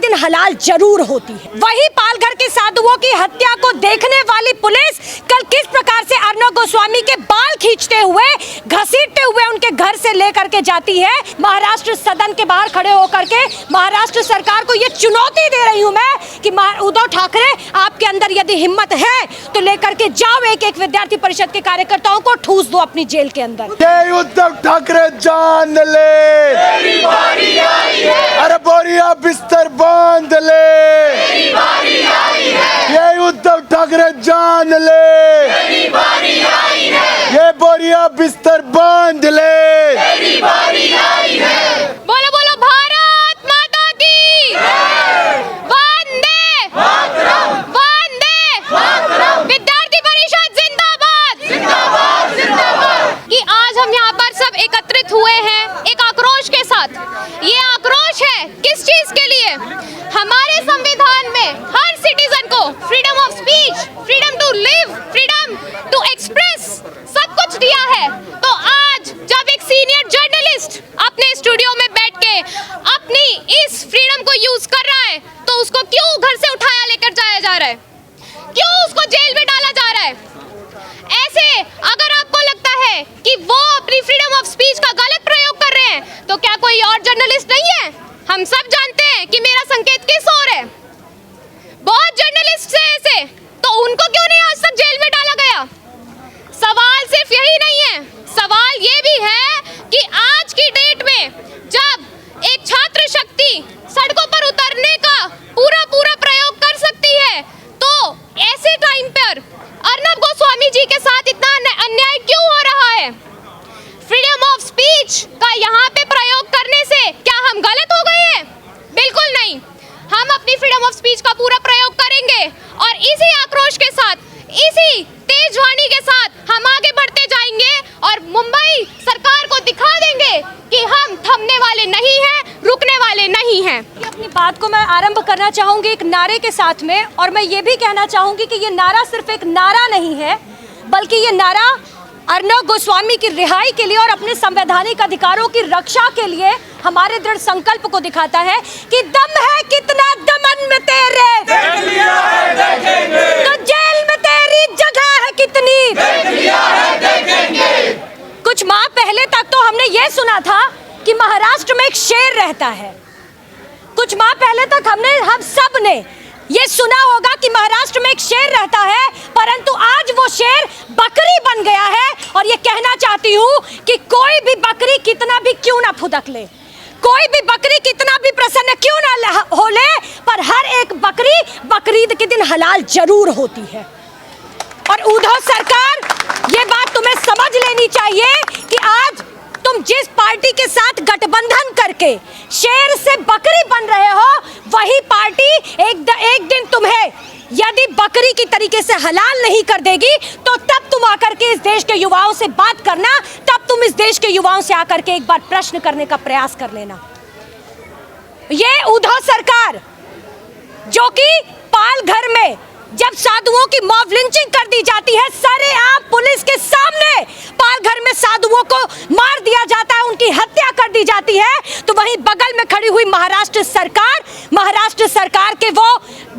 दिन हलाल जरूर होती है। वही पालघर के साधुओं की हत्या को देखने वाली पुलिस कल किस प्रकार से अर्नब गोस्वामी के बाल खींचते हुए, घसीटते हुए उनके घर से लेकर के जाती है। महाराष्ट्र सदन के बाहर खड़े होकर के महाराष्ट्र सरकार को ये चुनौती दे रही हूँ मैं कि उद्धव ठाकरे, आपके अंदर यदि हिम्मत है तो लेकर के जाओ, एक एक विद्यार्थी परिषद के कार्यकर्ताओं को ठूस दो अपनी जेल के अंदर। ये उद्धव ठाकरे जान ले, तेरी बारी आई है। अरे बोरिया बिस्तर बांध ले, तेरी बारी आई है। ये उद्धव ठाकरे जान ले, तेरी बारी आई है। ये बोरिया बिस्तर बांध ले, तेरी बारी आई है। बोलो बोलो भारत माता की वंदे वंदे विद्यार्थी परिषद जिंदाबाद जिंदाबाद जिंदाबाद। कि आज हम यहाँ पर सब एकत्रित हुए हैं एक आक्रोश के साथ। ये आक्रोश है किस चीज के लिए? हमारे संविधान में हर सिटीजन को freedom of speech, freedom to live, freedom to express सब कुछ दिया है। तो आज जब एक सीनियर जर्नलिस्ट अपने स्टूडियो में बैठ के अपनी इस फ्रीडम को यूज कर रहा है तो उसको क्यों घर से उठाया लेकर जाया जा रहा है? क्यों उसको जेल में डाला जा रहा है? ऐसे अगर आपको लगता है कि वो अपनी फ्रीडम ऑफ स्पीच का गलत प्रयोग कर रहे हैं तो क्या कोई और जर्नलिस्ट नहीं है? हम सब जानते हैं कि मेरा संकेत किस ओर है। बहुत जर्नलिस्ट हैं ऐसे, तो उनको क्यों नहीं आज तक जेल में डाला गया? सवाल सिर्फ यही नहीं है, सवाल ये भी है कि आज की डेट में जब एक छात्र शक्ति सड़कों पर उतरने का पूरा प्रयोग कर सकती है तो ऐसे टाइम पर अर्नब गोस्वामी जी के साथ इतना अन्याय क्यों हो रहा है? फ्रीडम ऑफ स्पीच का यहाँ पे प्रयोग करने से क्या हम गलत हो गए हैं? बिल्कुल नहीं। हम अपनी फ्रीडम ऑफ स्पीच का पूरा प्रयोग करेंगे और इसी आक्रोश के साथ, इसी तेज वाणी के साथ हम आगे बढ़ते जाएंगे और मुंबई सरकार को दिखा देंगे कि हम थमने वाले नहीं हैं, रुकने वाले नहीं हैं। अपनी बात को मैं आरंभ करना चाहूंगी एक नारे के साथ में, और मैं ये भी कहना चाहूंगी कि ये नारा सिर्फ एक नारा नहीं है, बल्कि ये नारा अर्नब गोस्वामी की रिहाई के लिए और अपने संवैधानिक अधिकारों की रक्षा के लिए हमारे दृढ़ संकल्प को दिखाता है कि दम है कितना दमन में तेरे, देख लिया है देखेंगे। तो जेल में तेरी जगह है कितनी, देख लिया है देखेंगे। कुछ माह पहले तक तो हमने ये सुना था कि महाराष्ट्र में एक शेर रहता है। कुछ माह पहले तक हम सब ने ये सुना होगा कि महाराष्ट्र में एक शेर रहता है, परंतु आज वो शेर बकरी बन गया है। और ये कहना चाहती हूँ कि कोई भी बकरी कितना भी क्यों ना फुदक ले, कोई भी बकरी कितना भी प्रसन्न क्यों ना हो ले, पर हर एक बकरी बकरीद के दिन हलाल जरूर होती है। और उद्धव सरकार, ये बात तुम्हें समझ लेनी चाहिए कि आज तुम जिस पार्टी के साथ गठबंधन करके शेर से बकरी बन रहे हो, वही पार्टी एक दिन तुम्हें यदि बकरी की तरीके से हलाल नहीं कर देगी तो तब तुम आकर के इस देश के युवाओं से बात करना, तब तुम इस देश के युवाओं से आकर के एक बार प्रश्न करने का प्रयास कर लेना। ये उद्धव सरकार जो कि पालघर में जब साधुओं की मॉब लिंचिंग कर दी जाती है, सरेआम पुलिस के सामने पालघर में साधुओं को मार दिया जाता है, उनकी हत्या कर दी जाती है, तो वहीं बगल में खड़ी हुई महाराष्ट्र सरकार के वो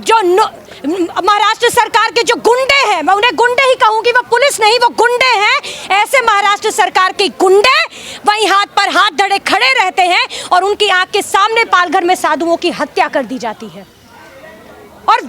जो महाराष्ट्र सरकार के जो गुंडे हैं, मैं उन्हें गुंडे ही कहूंगी, वो पुलिस नहीं, वो गुंडे हैं। ऐसे महाराष्ट्र सरकार के गुंडे वहीं हाथ पर हाथ धरे खड़े रहते हैं और उनकी आंख के सामने पालघर में साधुओं की हत्या कर दी जाती है। और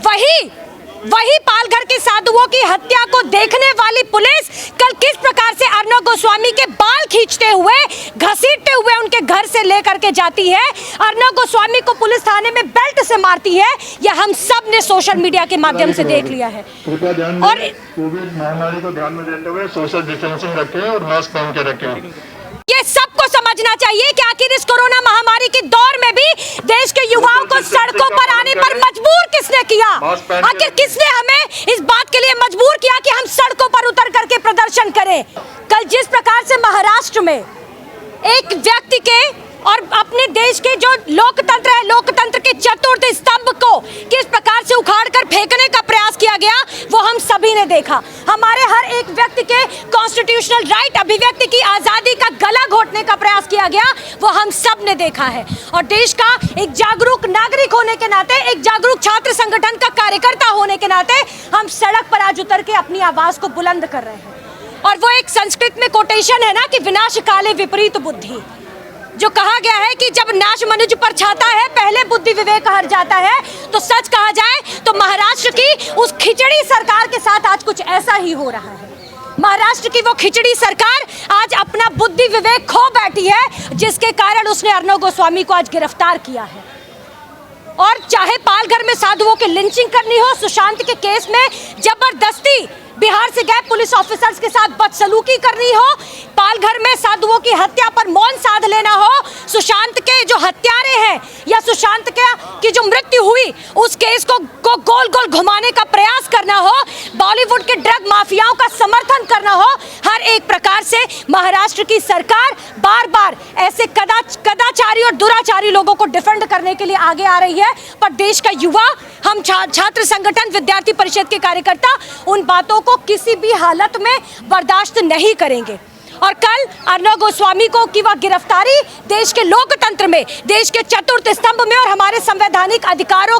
वही पालघर के साधुओं की हत्या को देखने वाली पुलिस कल किस प्रकार से अर्नब गोस्वामी के बाल खींचते हुए, घसीटते हुए उनके घर से लेकर के जाती है। अर्नब गोस्वामी को पुलिस थाने में बेल्ट से मारती है, यह हम सब ने सोशल मीडिया के माध्यम से देख लिया है। और कोविड महामारी को ध्यान में देते हुए सोशल डिस्टेंसिंग रखें और मास्क पहन के रखें। ये सबको समझना चाहिए कि आखिर इस कोरोना महामारी के दौर में भी देश के युवाओं को सड़कों पर आने पर मजबूर किसने किया? आखिर किसने हमें इस बात के लिए मजबूर किया कि हम सड़कों पर उतर करके प्रदर्शन करें? कल जिस प्रकार से महाराष्ट्र में एक व्यक्ति के और अपने देश के जो लोकतंत्र है, लोकतंत्र के चतुर्थ स्तंभ को किस प्रकार से उखाड़ कर फेंकने का प्रयास किया गया, वो हम सभी सभी ने देखा। हमारे हर एक व्यक्ति के कॉन्स्टिट्यूशनल राइट, अभिव्यक्ति की आज़ादी का गला घोटने का प्रयास किया गया, वो हम सब ने देखा है। और देश का एक जागरूक नागरिक होने के नाते, एक जागरूक छात्र संगठन का कार्यकर्ता होने के नाते हम सड़क पर आज उतर के अपनी आवाज़ को बुलंद कर रहे हैं। और वो एक संस्कृत में कोटेशन है ना कि विनाश काले विपरीत बुद्धि, जो कहा गया है कि जब नाश मनुष्य पर छाता है पहले बुद्धि विवेक हर जाता है। तो सच कहा जाए तो महाराष्ट्र की उस खिचड़ी सरकार के साथ आज कुछ ऐसा ही हो रहा है। महाराष्ट्र की वो खिचड़ी सरकार आज अपना बुद्धि विवेक खो बैठी है, जिसके कारण उसने अर्णव गोस्वामी को आज गिरफ्तार किया है। और चाहे पालघर में साधुओं की लिंचिंग करनी हो, सुशांत के केस में जबरदस्ती बिहार से गए पुलिस ऑफिसर्स के साथ बदसलूकी करनी हो, पालघर में साधुओं की हत्या पर मौन साध लेना हो, सुशांत के जो हत्यारे हैं या सुशांत की जो मृत्यु हुई उस केस को गोल गोल घुमाने का प्रयास करना हो, बॉलीवुड के ड्रग माफियाओं का समर्थन करना हो, हर एक प्रकार से महाराष्ट्र की सरकार बार बार ऐसे कदाचारी और दुराचारी लोगों को डिफेंड करने के लिए आगे आ रही है। पर देश का युवा, हम छात्र संगठन, विद्यार्थी परिषद के कार्यकर्ता उन बातों को किसी भी हालत में बर्दाश्त नहीं करेंगे। और कल अर्णव गोस्वामी को की वह गिरफ्तारी देश के लोकतंत्र में, देश के चतुर्थ स्तंभ में और हमारे संवैधानिक अधिकारों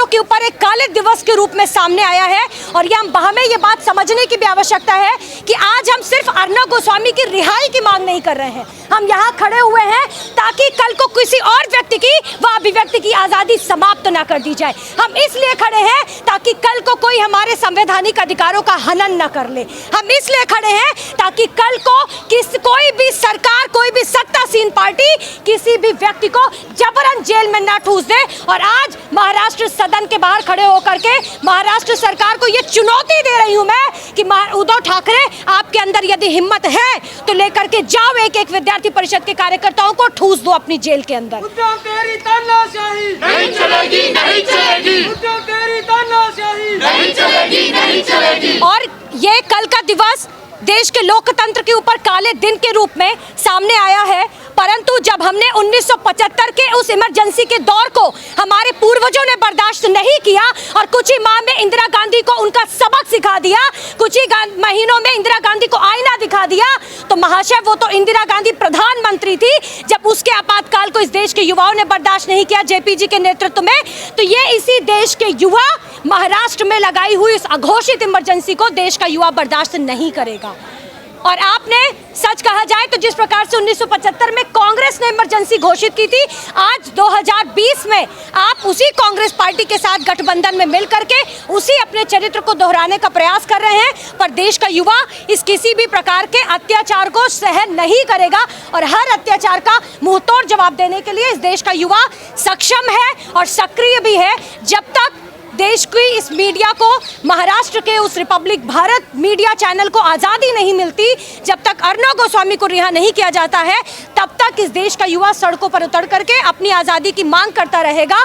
के ऊपर एक काले दिवस के रूप में सामने आया है। और हमें ये बात समझने की भी आवश्यकता है कि आज हम सिर्फ अर्णव गोस्वामी की रिहाई की मांग नहीं कर रहे हैं, हम यहाँ खड़े हुए हैं ताकि कल को किसी और व्यक्ति की वह अभिव्यक्ति की आज़ादी समाप्त ना कर दी जाए। हम इसलिए खड़े हैं ताकि कल को कोई हमारे संवैधानिक अधिकारों का हनन न कर ले। हम इसलिए खड़े हैं ताकि कल को कोई भी सरकार, कोई भी सत्तासीन पार्टी किसी भी व्यक्ति को जबरन जेल में ना ठूस दे। और आज महाराष्ट्र सदन के बाहर खड़े होकर के महाराष्ट्र सरकार को ये चुनौती दे रही हूं मैं कि उद्धव ठाकरे, आपके अंदर यदि हिम्मत है तो लेकर के जाओ, एक एक विद्यार्थी परिषद के कार्यकर्ताओं को ठूस दो अपनी जेल के अंदर। उद्धव तेरी तानाशाही नहीं चलेगी, नहीं चलेगी। उद्धव तेरी तानाशाही नहीं चलेगी, नहीं चलेगी। और ये कल का दिवस देश के लोकतंत्र के ऊपर काले दिन के रूप में सामने आया है, परंतु जब हमने 1975 के उस इमरजेंसी के दौर को हमारे पूर्वजों ने बर्दाश्त नहीं किया और कुछ ही माह में इंदिरा गांधी को उनका सबक सिखा दिया, कुछ ही महीनों में इंदिरा गांधी को आईना दिखा दिया, तो महाशय वो तो इंदिरा गांधी प्रधानमंत्री थी जब उसके आपातकाल को इस देश के युवाओं ने बर्दाश्त नहीं किया जेपी जी के नेतृत्व में। तो ये इसी देश के युवा महाराष्ट्र में लगाई हुई इस अघोषित इमरजेंसी को देश का युवा बर्दाश्त नहीं करेगा। और आपने सच कहा जाए तो जिस प्रकार से 1975 में कांग्रेस ने इमरजेंसी घोषित की थी, आज 2020 में आप उसी कांग्रेस पार्टी के साथ गठबंधन में मिल करके उसी अपने चरित्र को दोहराने का प्रयास कर रहे हैं। पर देश का युवा इस किसी भी प्रकार के अत्याचार को सहन नहीं करेगा और हर अत्याचार का मुंहतोड़ जवाब देने के लिए इस देश का युवा सक्षम है और सक्रिय भी है। जब तक देश की इस मीडिया को, महाराष्ट्र के उस रिपब्लिक भारत मीडिया चैनल को आज़ादी नहीं मिलती, जब तक अर्णव गोस्वामी को रिहा नहीं किया जाता है, तब तक इस देश का युवा सड़कों पर उतर करके अपनी आज़ादी की मांग करता रहेगा।